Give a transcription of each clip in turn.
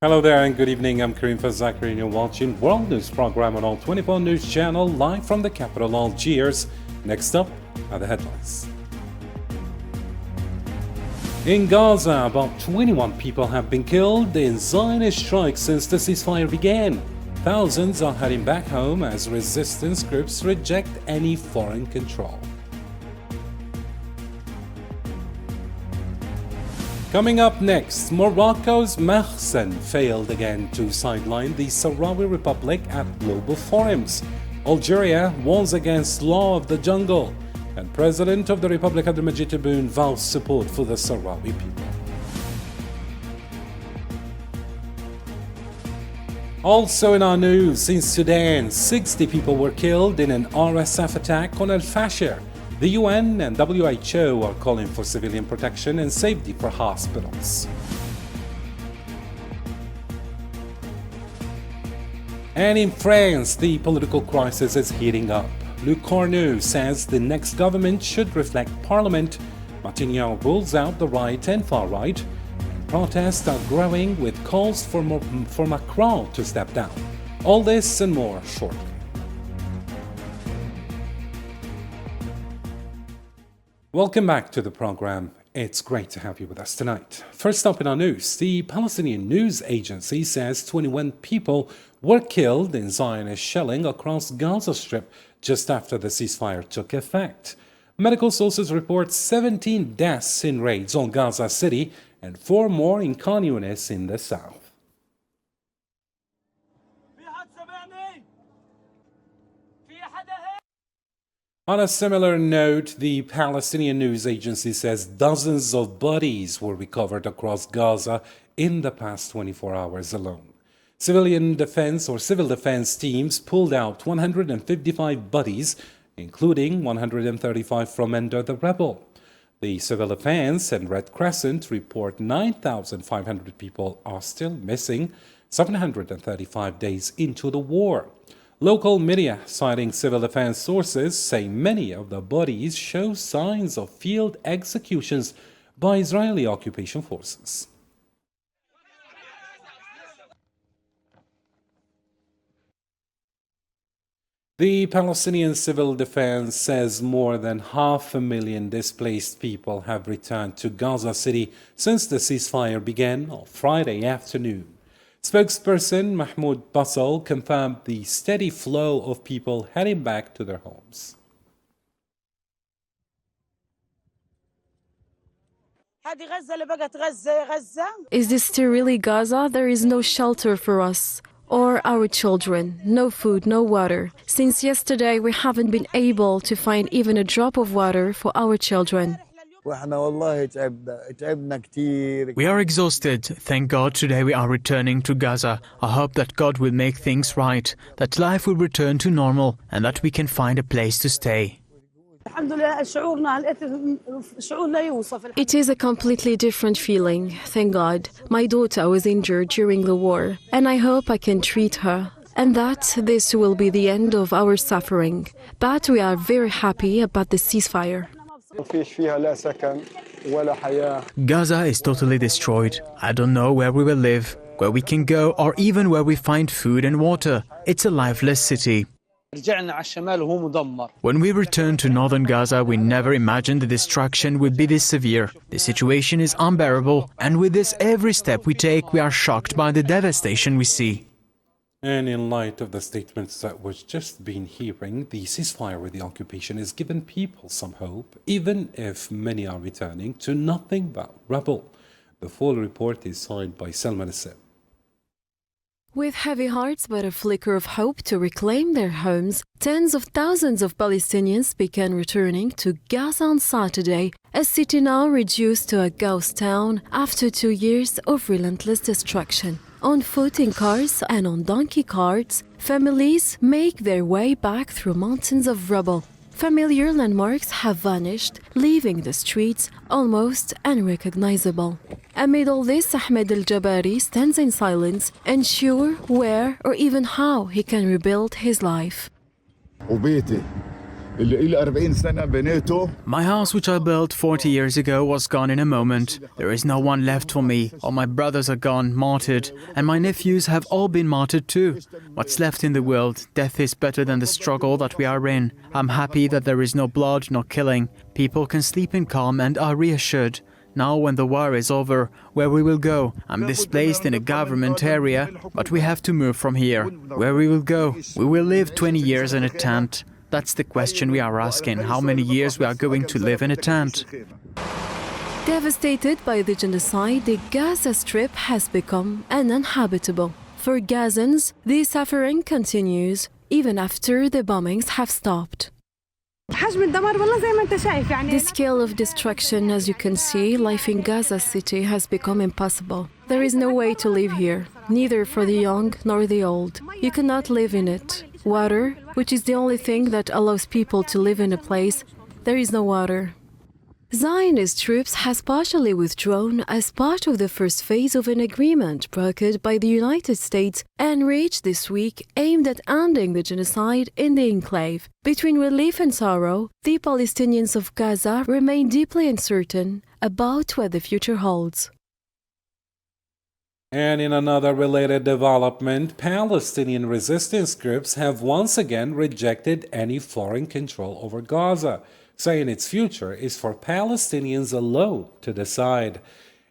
Hello there and good evening. I'm Karim Fazakri and you're watching World News Program on All 24 News Channel live from the capital Algiers. Next up are the headlines. In Gaza, about 21 people have been killed in Zionist strikes since the ceasefire began. Thousands are heading back home as resistance groups reject any foreign control. Coming up next, Morocco's Mahsen failed again to sideline the Sahrawi Republic at global forums. Algeria warns against law of the jungle. And President of the Republic Abdelmajid Tebboune vows support for the Sahrawi people. Also in our news, in Sudan, 60 people were killed in an RSF attack on Al-Fashir. The UN and WHO are calling for civilian protection and safety for hospitals. And in France, the political crisis is heating up. Laqanet says the next government should reflect parliament. Matignon rules out the right and far right. And protests are growing with calls for Macron to step down. All this and more shortly. Welcome back to the program. It's great to have you with us tonight. First up in our news, the Palestinian news agency says 21 people were killed in Zionist shelling across Gaza Strip just after the ceasefire took effect. Medical sources report 17 deaths in raids on Gaza City and 4 more in Khan Younis in the south. On a similar note, the Palestinian news agency says dozens of bodies were recovered across Gaza in the past 24 hours alone. Civil defense teams pulled out 155 bodies, including 135 from under the rebel. The Civil Defense and Red Crescent report 9,500 people are still missing, 735 days into the war. Local media, citing civil defense sources, say many of the bodies show signs of field executions by Israeli occupation forces. The Palestinian Civil Defense says more than 500,000 displaced people have returned to Gaza City since the ceasefire began on Friday afternoon. Spokesperson Mahmoud Basal confirmed the steady flow of people heading back to their homes. Is this still really Gaza? There is no shelter for us or our children, no food, no water. Since yesterday, we haven't been able to find even a drop of water for our children. We are exhausted. Thank God today we are returning to Gaza. I hope that God will make things right, that life will return to normal, and that we can find a place to stay. It is a completely different feeling, thank God. My daughter was injured during the war, and I hope I can treat her, and that this will be the end of our suffering. But we are very happy about the ceasefire. Gaza is totally destroyed. I don't know where we will live, where we can go, or even where we find food and water. It's a lifeless city. When we returned to northern Gaza, we never imagined the destruction would be this severe. The situation is unbearable, and with this every step we take, we are shocked by the devastation we see. And in light of the statements that we've just been hearing, the ceasefire with the occupation has given people some hope, even if many are returning to nothing but rubble. The full report is signed by Salman Asseb. With heavy hearts but a flicker of hope to reclaim their homes, tens of thousands of Palestinians began returning to Gaza on Saturday, a city now reduced to a ghost town after 2 years of relentless destruction. On foot, in cars and on donkey carts, families make their way back through mountains of rubble. Familiar landmarks have vanished, leaving the streets almost unrecognizable. Amid all this, Ahmed al-Jabari stands in silence, unsure where or even how he can rebuild his life. اللي إلي 40 سنة بنيته. My house, which I built 40 years ago, was gone in a moment. There is no one left for me. All my brothers are gone, martyred, and my nephews have all been martyred too. What's left in the world? Death is better than the struggle that we are in. I'm happy that there is no blood, no killing. People can sleep in calm and are reassured. Now when the war is over, where we will go? I'm displaced in a government area, but we have to move from here. Where we will go? We will live 20 years in a tent. That's the question we are asking, how many years we are going to live in a tent. Devastated by the genocide, the Gaza Strip has become uninhabitable. For Gazans, the suffering continues even after the bombings have stopped. The scale of destruction, as you can see, life in Gaza City has become impossible. There is no way to live here, neither for the young nor the old. You cannot live in it. Water, which is the only thing that allows people to live in a place, there is no water. Zionist troops has partially withdrawn as part of the first phase of an agreement brokered by the United States and reached this week aimed at ending the genocide in the enclave. Between relief and sorrow, the Palestinians of Gaza remain deeply uncertain about what the future holds. And in another related development, Palestinian resistance groups have once again rejected any foreign control over Gaza, saying its future is for Palestinians alone to decide.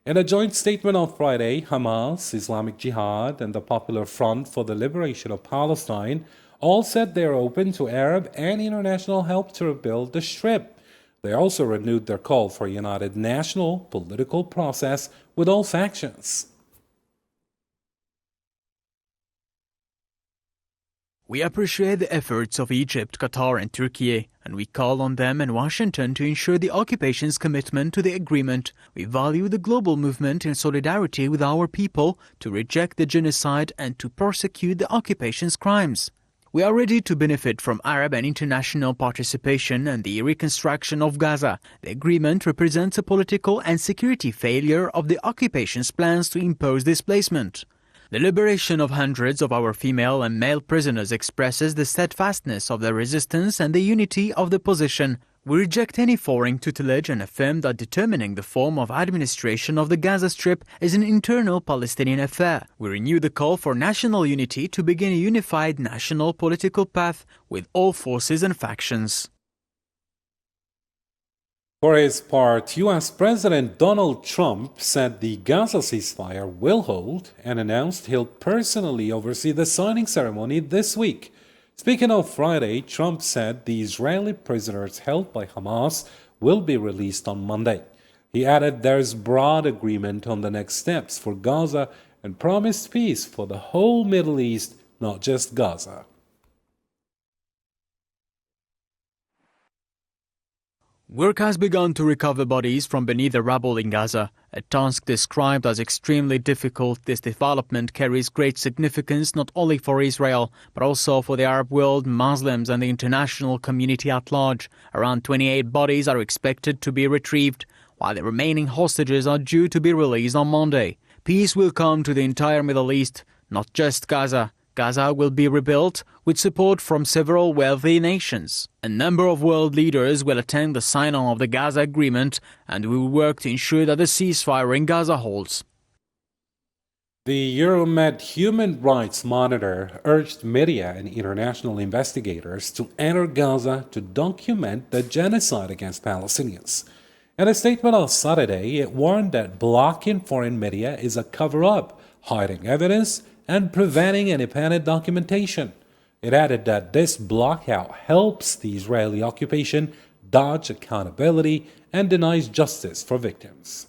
In a joint statement on Friday, Hamas, Islamic Jihad, and the Popular Front for the Liberation of Palestine all said they are open to Arab and international help to rebuild the Strip. They also renewed their call for a united national political process with all factions. We appreciate the efforts of Egypt, Qatar and Turkey, and we call on them and Washington to ensure the occupation's commitment to the agreement. We value the global movement in solidarity with our people to reject the genocide and to prosecute the occupation's crimes. We are ready to benefit from Arab and international participation and the reconstruction of Gaza. The agreement represents a political and security failure of the occupation's plans to impose displacement. The liberation of hundreds of our female and male prisoners expresses the steadfastness of the resistance and the unity of the position. We reject any foreign tutelage and affirm that determining the form of administration of the Gaza Strip is an internal Palestinian affair. We renew the call for national unity to begin a unified national political path with all forces and factions. For his part, U.S. President Donald Trump said the Gaza ceasefire will hold and announced he'll personally oversee the signing ceremony this week. Speaking on Friday, Trump said the Israeli prisoners held by Hamas will be released on Monday. He added there's broad agreement on the next steps for Gaza and promised peace for the whole Middle East, not just Gaza. Work has begun to recover bodies from beneath the rubble in Gaza. A task described as extremely difficult, this development carries great significance not only for Israel, but also for the Arab world, Muslims and the international community at large. Around 28 bodies are expected to be retrieved, while the remaining hostages are due to be released on Monday. Peace will come to the entire Middle East, not just Gaza. Gaza will be rebuilt with support from several wealthy nations. A number of world leaders will attend the signing of the Gaza Agreement, and we will work to ensure that the ceasefire in Gaza holds. The Euromed Human Rights Monitor urged media and international investigators to enter Gaza to document the genocide against Palestinians. In a statement on Saturday, it warned that blocking foreign media is a cover-up, hiding evidence, and preventing independent documentation. It added that this blockout helps the Israeli occupation dodge accountability and denies justice for victims.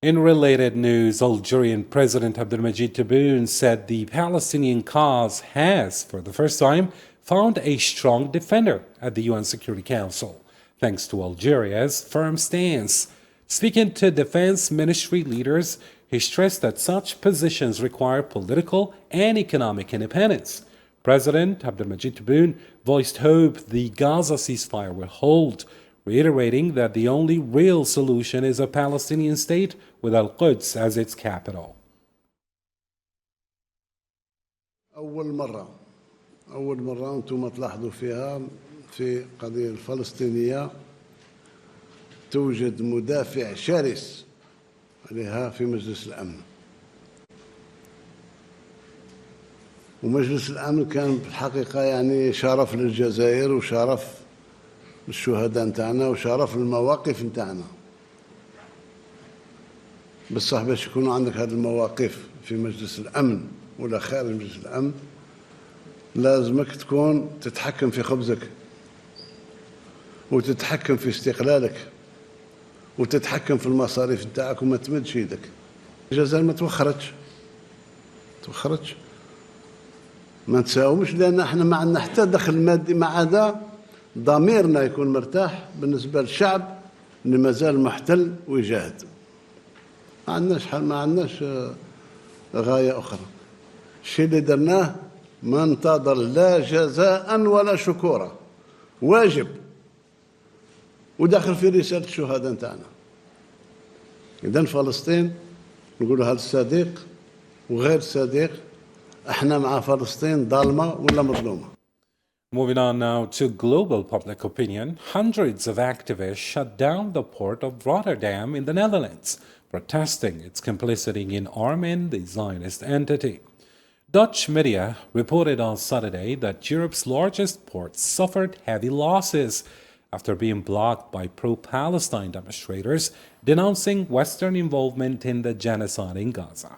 In related news, Algerian President Abdelmajid Tebboune said the Palestinian cause has, for the first time, found a strong defender at the UN Security Council, thanks to Algeria's firm stance. Speaking to defense ministry leaders, he stressed that such positions require political and economic independence. President Abdelmajid Tebboune voiced hope the Gaza ceasefire will hold, reiterating that the only real solution is a Palestinian state with Al-Quds as its capital. أول مرة أنتم تلاحظوا فيها في قضية الفلسطينية توجد مدافع شرس عليها في مجلس الأمن. ومجلس الأمن كان في الحقيقة يعني شرف للجزائر وشرف للشهداء نتاعنا وشرف للمواقف نتاعنا. بصح باش يكونوا عندك هذه المواقف في مجلس الأمن ولا خارج مجلس الأمن لازمك تكون تتحكم في خبزك وتتحكم في استقلالك وتتحكم في المصاريف نتاعك وما تمدش يدك. الجزائر ما توخرتش ما نتساومش، لأن احنا ما عندنا حتى دخل مادي، ما عدا ضميرنا يكون مرتاح بالنسبة للشعب اللي مازال محتل ويجاهد. ما عندناش غاية أخرى. الشيء اللي درناه ما انتظر لا جزاء ولا شكورا، واجب وداخل في رسالة الشهداء نتاعنا. إذن فلسطين نقولها للصديق وغير الصديق، احنا مع فلسطين ظالمة ولا مظلومة. Moving on now to global public opinion, hundreds of activists shut down the port of Rotterdam in the Netherlands, protesting its complicity in arming the Zionist entity. Dutch media reported on Saturday that Europe's largest port suffered heavy losses after being blocked by pro-Palestine demonstrators denouncing Western involvement in the genocide in Gaza.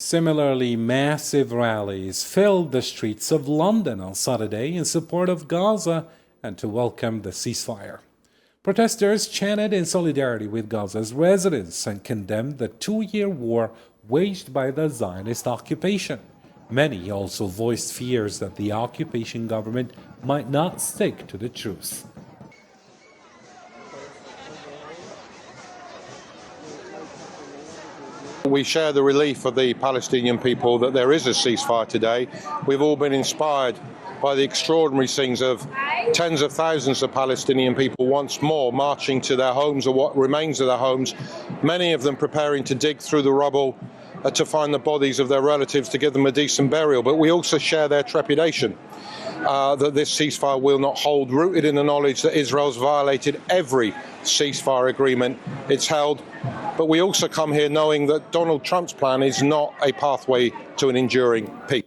Similarly, massive rallies filled the streets of London on Saturday in support of Gaza and to welcome the ceasefire. Protesters chanted in solidarity with Gaza's residents and condemned the two-year war waged by the Zionist occupation. Many also voiced fears that the occupation government might not stick to the truce. We share the relief of the Palestinian people that there is a ceasefire today. We've all been inspired by the extraordinary scenes of tens of thousands of Palestinian people once more marching to their homes or what remains of their homes, many of them preparing to dig through the rubble to find the bodies of their relatives to give them a decent burial. But we also share their trepidation that this ceasefire will not hold, rooted in the knowledge that Israel's violated every ceasefire agreement it's held. But we also come here knowing that Donald Trump's plan is not a pathway to an enduring peace.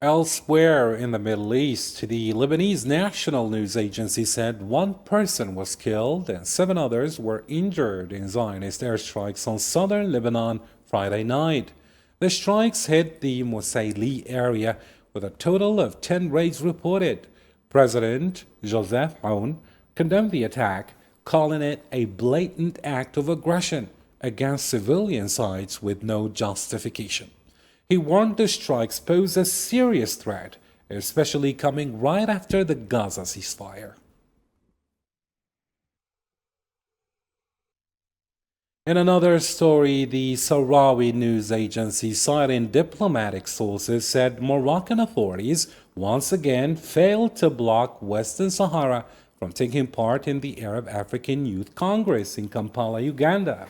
Elsewhere in the Middle East, the Lebanese national news agency said one person was killed and 7 others were injured in Zionist airstrikes on southern Lebanon Friday night. The strikes hit the Moussaili area with a total of 10 raids reported. President Joseph Aoun condemned the attack, calling it a blatant act of aggression against civilian sites with no justification. He warned the strikes pose a serious threat, especially coming right after the Gaza ceasefire. In another story, the Sahrawi news agency, citing diplomatic sources, said Moroccan authorities once again failed to block Western Sahara from taking part in the Arab African Youth Congress in Kampala, Uganda.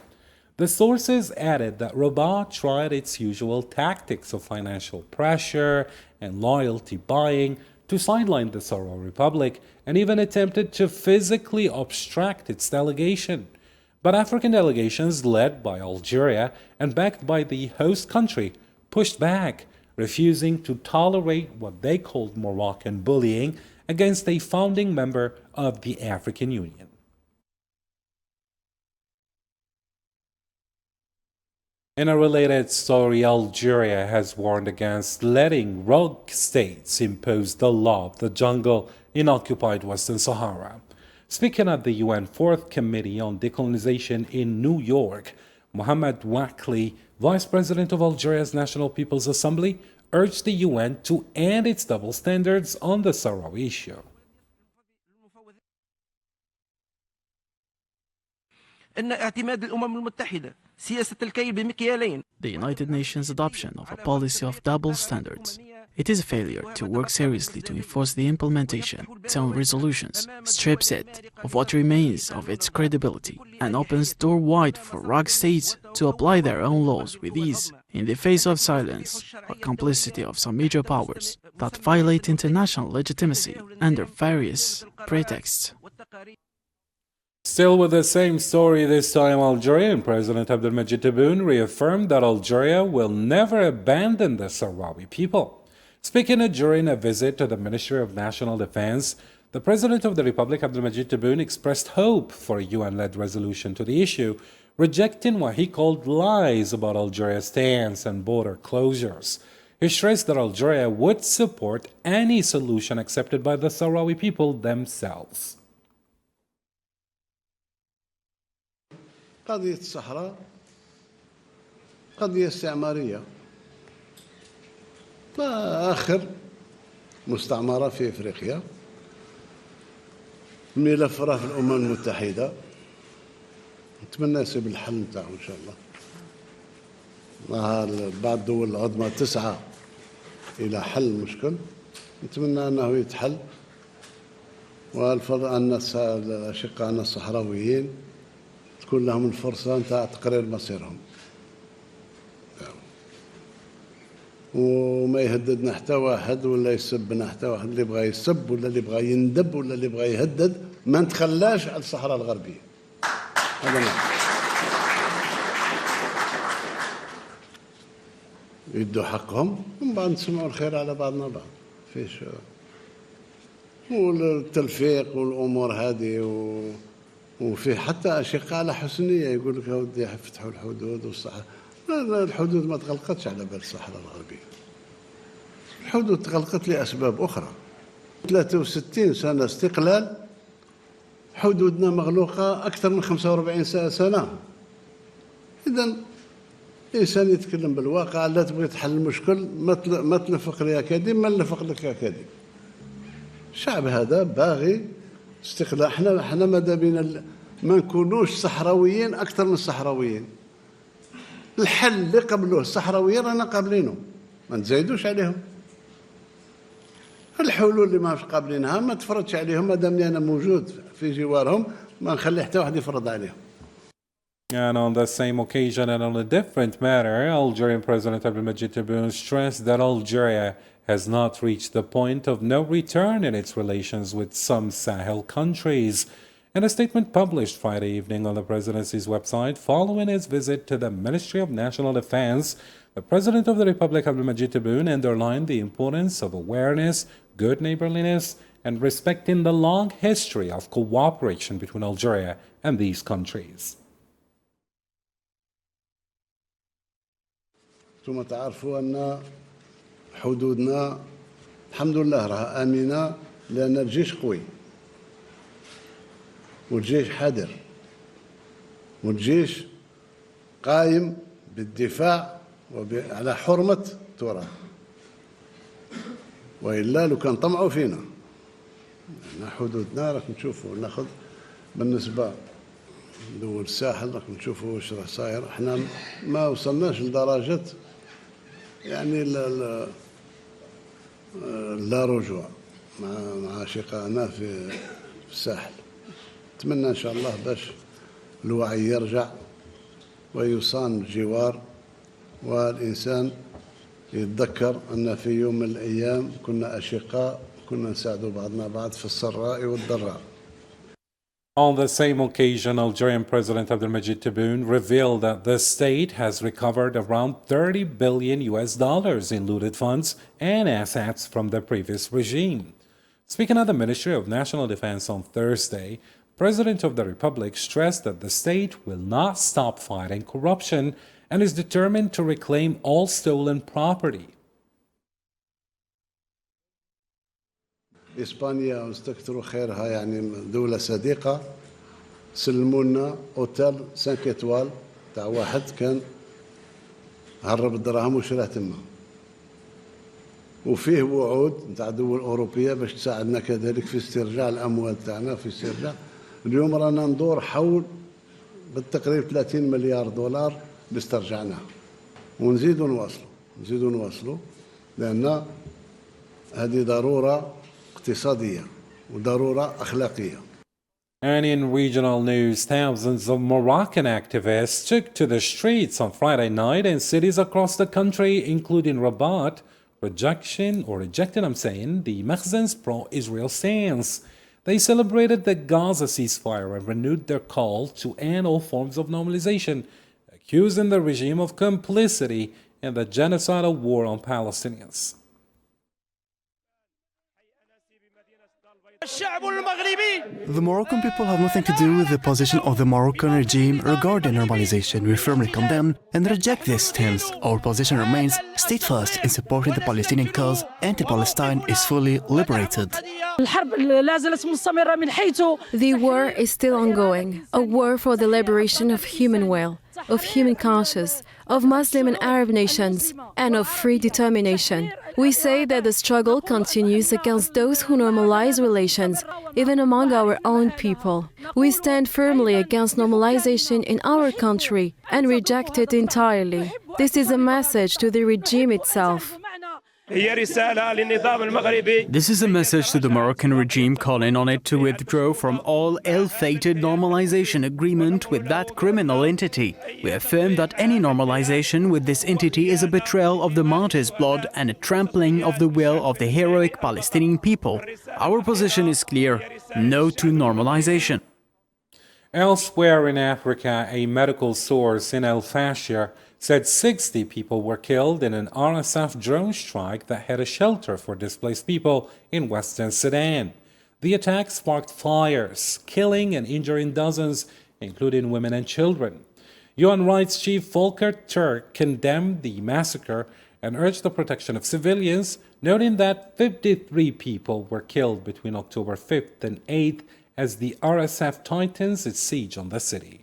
The sources added that Rabat tried its usual tactics of financial pressure and loyalty buying to sideline the Sahrawi Republic and even attempted to physically obstruct its delegation. But African delegations led by Algeria and backed by the host country pushed back, refusing to tolerate what they called Moroccan bullying against a founding member of the African Union. In a related story, Algeria has warned against letting rogue states impose the law of the jungle in occupied Western Sahara. Speaking at the UN Fourth Committee on Decolonization in New York, Mohamed Wakli, Vice President of Algeria's National People's Assembly, urged the UN to end its double standards on the Sahrawi issue. The United Nations' adoption of a policy of double standards It is a failure to work seriously to enforce the implementation of its own resolutions, strips it of what remains of its credibility, and opens door wide for rogue states to apply their own laws with ease in the face of silence or complicity of some major powers that violate international legitimacy under various pretexts. Still with the same story, this time Algerian President Abdelmadjid Tebboune reaffirmed that Algeria will never abandon the Sahrawi people. Speaking during a visit to the Ministry of National Defense, the President of the Republic, Abdelmadjid Tebboune, expressed hope for a UN-led resolution to the issue, rejecting what he called lies about Algeria's stance and border closures. He stressed that Algeria would support any solution accepted by the Sahrawi people themselves. قضية الصحراء قضية استعمارية. آخر مستعمرة في إفريقيا، الملف راه في الأمم المتحدة، نتمنى يصيب الحل نتاعو إن شاء الله. بعض الدول العظمى تسعى إلى حل المشكل، نتمنى أنه يتحل، والفضل أن أشقائنا الصحراويين تكون لهم الفرصة نتاع تقرير مصيرهم، وما يهددنا حتى واحد ولا يسبنا حتى واحد. اللي بغى يسب ولا اللي بغى يندب ولا اللي بغى يهدد ما نتخلاش على الصحراء الغربية. هذا نعم. يدوا حقهم ومن بعد نسمعوا الخير على بعضنا بعض. فيش والتلفيق والأمور هذه وفي حتى أشقاء على حسنية يقول لك ودي يفتحوا الحدود والصحراء. الحدود ما تغلقتش على بال الصحراء الغربية، الحدود تغلقت لأسباب أخرى. 63 سنة استقلال، حدودنا مغلوقة أكثر من 45 سنة. إذن الإنسان يتكلم بالواقع، لا تبغي تحل المشكل ما تلفق لي أكاديم، ما نلفق لك أكاديم. الشعب هذا باغي استقلال. احنا ماذا بينا ما نكونوش صحراويين أكثر من الصحراويين. الحل اللي قبلوه الصحراويين رانا قابلينه، ما نزايدوش عليهم. الحلول اللي ما قابلينها ما تفرضش عليهم، ما دامني أنا موجود في جوارهم ما نخلي حتى واحد يفرض عليهم. And on the same occasion and on a different matter, Algerian President Abdelmadjid Tebboune stressed that Algeria has not reached the point of no return in its relations with some Sahel countries. In a statement published Friday evening on the presidency's website following his visit to the Ministry of National Defense, the President of the Republic, Abdelmadjid Tebboune, underlined the importance of awareness, good neighborliness, and respecting the long history of cooperation between Algeria and these countries. ثم تعرفوا أن حدودنا الحمد لله راها آمنة، لأن الجيش قوي والجيش حذر والجيش قائم بالدفاع على حرمة تراب. وإلا لو كان طمعوا فينا حدودنا راكم تشوفوا. ناخذ بالنسبة دول الساحل راكم تشوفوا واش راه صاير. احنا ما وصلناش لدرجة يعني لا رجوع مع شقائنا في الساحل. نتمنى إن شاء الله باش الوعي يرجع ويصان الجوار، والإنسان يتذكر أن في يوم من الأيام كنا أشقاء، كنا نساعدوا بعضنا بعض في السراء والضراء. On the same occasion, Algerian President Abdelmadjid Tebboune revealed that the state has recovered around $30 billion in looted funds and assets from the previous regime. Speaking at the Ministry of National Defense on Thursday, President of the Republic stressed that the state will not stop fighting corruption and is determined to reclaim all stolen property. إسبانيا واستكثروا خيرها، يعني دولة صديقة، سلموا لنا أوتيل 5 إتوال تاع واحد كان هرب الدراهم وشراه تما، وفيه وعود نتاع دول أوروبية باش تساعدنا كذلك في استرجاع الأموال تاعنا، في استرجاع. اليوم رانا ندور حول بالتقريب 30 مليار دولار باسترجعناها، ونزيدوا نواصلوا لأن هذه ضرورة اقتصادية وضرورة أخلاقية. And in regional news, thousands of Moroccan activists took to the streets on Friday night in cities across the country, including Rabat, rejecting the Makhzen's pro-Israel stance. They celebrated the Gaza ceasefire and renewed their call to end all forms of normalization, accusing the regime of complicity in the genocidal war on Palestinians. The Moroccan people have nothing to do with the position of the Moroccan regime regarding normalization. We firmly condemn and reject this stance. Our position remains steadfast in supporting the Palestinian cause until Palestine is fully liberated. The war is still ongoing, a war for the liberation of human will, of human conscience, of Muslim and Arab nations, and of free determination. We say that the struggle continues against those who normalize relations, even among our own people. We stand firmly against normalization in our country and reject it entirely. This is a message to the regime itself. This is a message to the Moroccan regime calling on it to withdraw from all ill-fated normalization agreement with that criminal entity. We affirm that any normalization with this entity is a betrayal of the martyrs' blood and a trampling of the will of the heroic Palestinian people. Our position is clear: no to normalization. Elsewhere in Africa, a medical source in El Fasher said 60 people were killed in an RSF drone strike that hit a shelter for displaced people in western Sudan. The attack sparked fires, killing and injuring dozens, including women and children. UN Rights Chief Volker Turk condemned the massacre and urged the protection of civilians, noting that 53 people were killed between October 5th and 8th as the RSF tightens its siege on the city.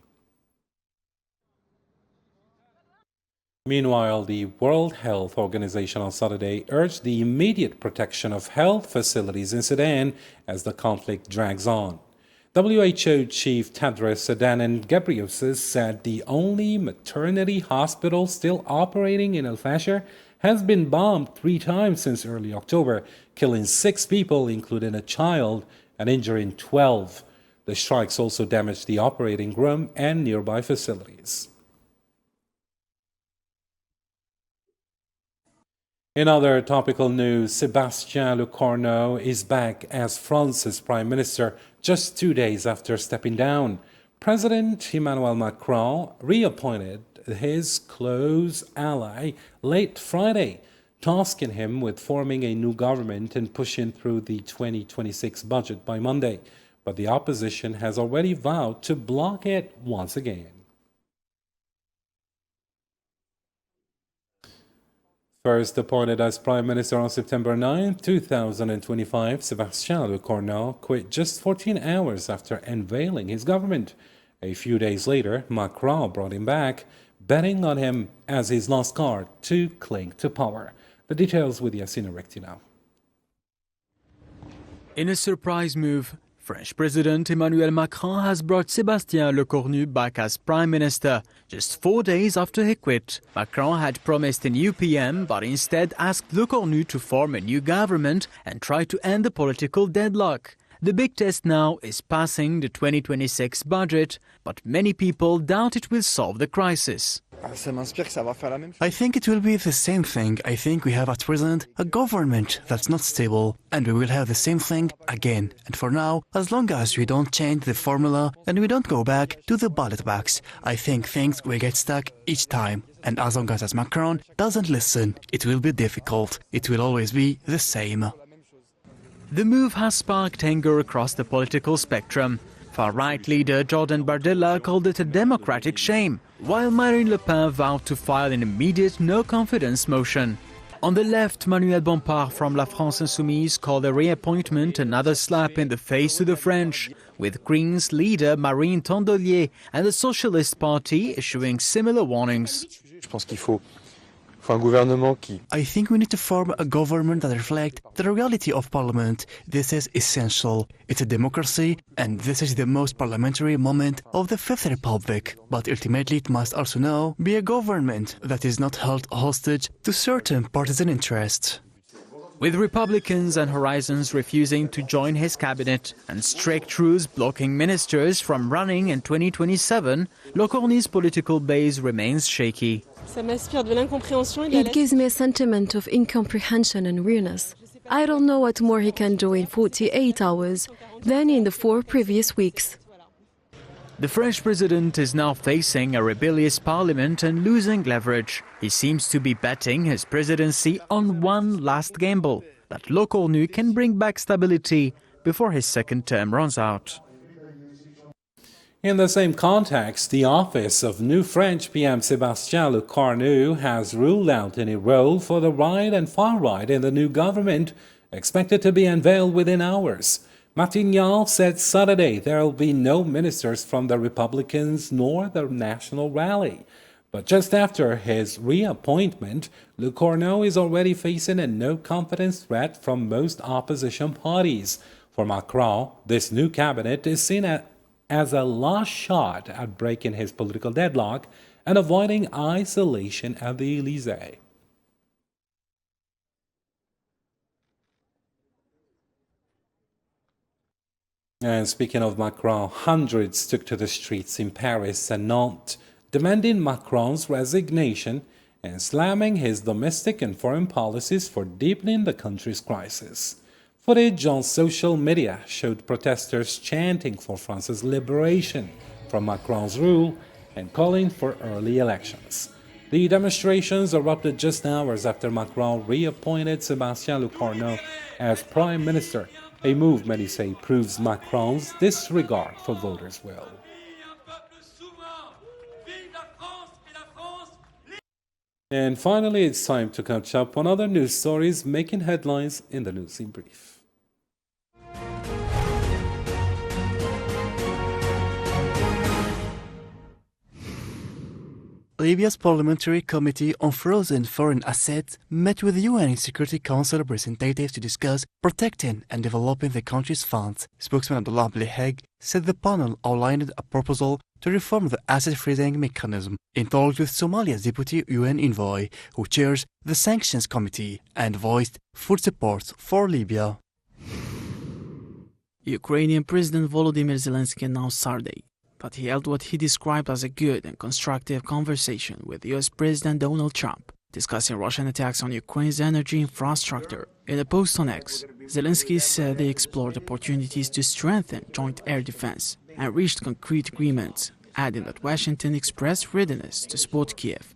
Meanwhile, the World Health Organization on Saturday urged the immediate protection of health facilities in Sudan as the conflict drags on. WHO Chief Tedros Adhanom Ghebreyesus said the only maternity hospital still operating in El Fasher has been bombed 3 times since early October, killing 6 people, including a child, and injuring 12. The strikes also damaged the operating room and nearby facilities. In other topical news, Sébastien Lecornu is back as France's Prime Minister just 2 days after stepping down. President Emmanuel Macron reappointed his close ally late Friday, tasking him with forming a new government and pushing through the 2026 budget by Monday. But the opposition has already vowed to block it once again. First appointed as Prime Minister on September 9, 2025, Sébastien Lecornu quit just 14 hours after unveiling his government. A few days later, Macron brought him back, betting on him as his last card to cling to power. The details with Yassine Rekti now. In a surprise move, French President Emmanuel Macron has brought Sébastien Lecornu back as Prime Minister. Just 4 days after he quit, Macron had promised a new PM, but instead asked Lecornu to form a new government and try to end the political deadlock. The big test now is passing the 2026 budget, but many people doubt it will solve the crisis. I think it will be the same thing. I think we have at present a government that's not stable, and we will have the same thing again. And for now, as long as we don't change the formula and we don't go back to the ballot box, I think things will get stuck each time. And as long as Macron doesn't listen, it will be difficult. It will always be the same. The move has sparked anger across the political spectrum. Far-right leader Jordan Bardella called it a democratic shame, while Marine Le Pen vowed to file an immediate no-confidence motion. On the left, Manuel Bompard from La France Insoumise called the reappointment another slap in the face to the French, with Greens leader Marine Tondelier and the Socialist Party issuing similar warnings. I think we need to form a government that reflects the reality of Parliament. This is essential. It's a democracy, and this is the most parliamentary moment of the Fifth Republic. But ultimately, it must also now be a government that is not held hostage to certain partisan interests. With Republicans and Horizons refusing to join his cabinet and strict rules blocking ministers from running in 2027, Le Cornu's political base remains shaky. It gives me a sentiment of incomprehension and weakness. I don't know what more he can do in 48 hours than in the 4 previous weeks. The French president is now facing a rebellious parliament and losing leverage. He seems to be betting his presidency on one last gamble, that Le Cornu can bring back stability before his second term runs out. In the same context, the office of new French PM Sébastien Lecornu has ruled out any role for the right and far right in the new government, expected to be unveiled within hours. Martignal said Saturday there will be no ministers from the Republicans nor the National Rally. But just after his reappointment, Lecornu is already facing a no-confidence threat from most opposition parties. For Macron, this new cabinet is seen as a last shot at breaking his political deadlock and avoiding isolation at the Élysée. And speaking of Macron, hundreds took to the streets in Paris and Nantes, demanding Macron's resignation and slamming his domestic and foreign policies for deepening the country's crisis. Footage on social media showed protesters chanting for France's liberation from Macron's rule and calling for early elections. The demonstrations erupted just hours after Macron reappointed Sébastien Lecornu as prime minister, a move many say proves Macron's disregard for voters' will. And finally, it's time to catch up on other news stories making headlines in the News in Brief. Libya's Parliamentary Committee on Frozen Foreign Assets met with the UN Security Council representatives to discuss protecting and developing the country's funds. Spokesman Abdullah Bleheg said the panel outlined a proposal to reform the asset freezing mechanism in talks with Somalia's Deputy UN Envoy, who chairs the Sanctions Committee, and voiced full support for Libya. Ukrainian President Volodymyr Zelensky announced Saturday that he held what he described as a good and constructive conversation with US President Donald Trump, discussing Russian attacks on Ukraine's energy infrastructure. In a post on X, Zelensky said they explored opportunities to strengthen joint air defense and reached concrete agreements, adding that Washington expressed readiness to support Kiev.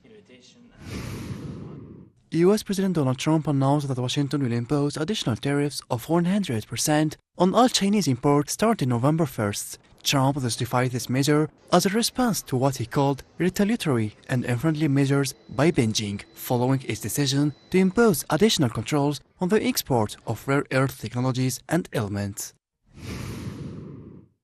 US President Donald Trump announced that Washington will impose additional tariffs of 100% on all Chinese imports starting November 1st. Trump justified this measure as a response to what he called retaliatory and unfriendly measures by Beijing, following its decision to impose additional controls on the export of rare earth technologies and elements.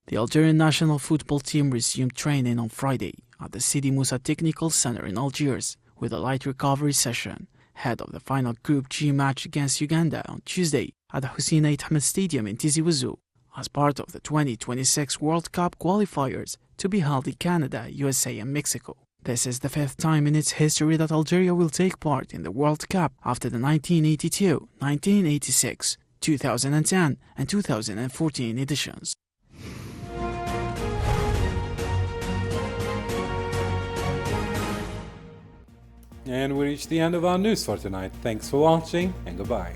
The Algerian national football team resumed training on Friday at the Sidi Moussa Technical Center in Algiers with a light recovery session ahead of the final Group G match against Uganda on Tuesday at the Hussein Ahmed Stadium in Tizi Ouzou, as part of the 2026 World Cup qualifiers to be held in Canada, USA and Mexico. This is the 5th time in its history that Algeria will take part in the World Cup after the 1982, 1986, 2010 and 2014 editions. And we reached the end of our news for tonight. Thanks for watching and goodbye.